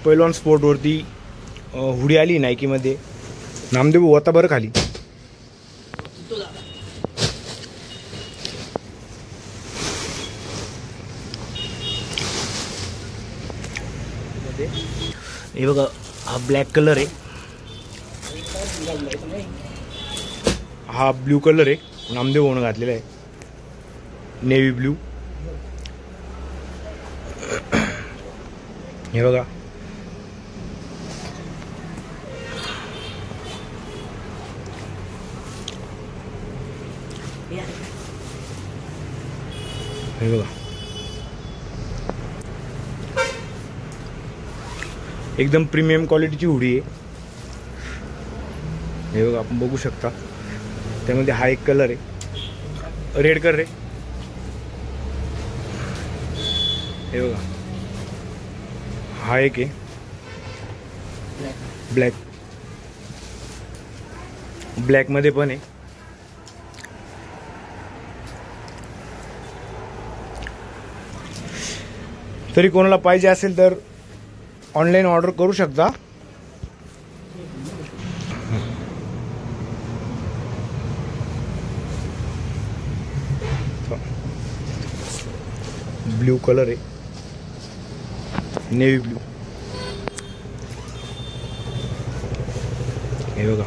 पैलवान स्पोर्टवरती हुडी आली नायकीमध्ये. नामदेव होता बरं खाली. हे बघा, हा ब्लॅक कलर आहे, हा ब्ल्यू कलर आहे, नामदेव होऊन घातलेला आहे, नेव्ही ब्ल्यू. हे बघा, हे बघा, एकदम प्रीमियम क्वालिटीची हुडी आहे. हे बघा, आपण बघू शकता. त्यामध्ये हा एक कलर आहे, रेड कलर आहे. हे बघा, हा एक आहे ब्लॅक, ब्लॅकमध्ये पण आहे. तरी कोणाला पाहिजे असेल तर ऑनलाईन ऑर्डर करू शकता. ब्ल्यू कलर आहे, नेव्ही ब्ल्यू. हे बघा,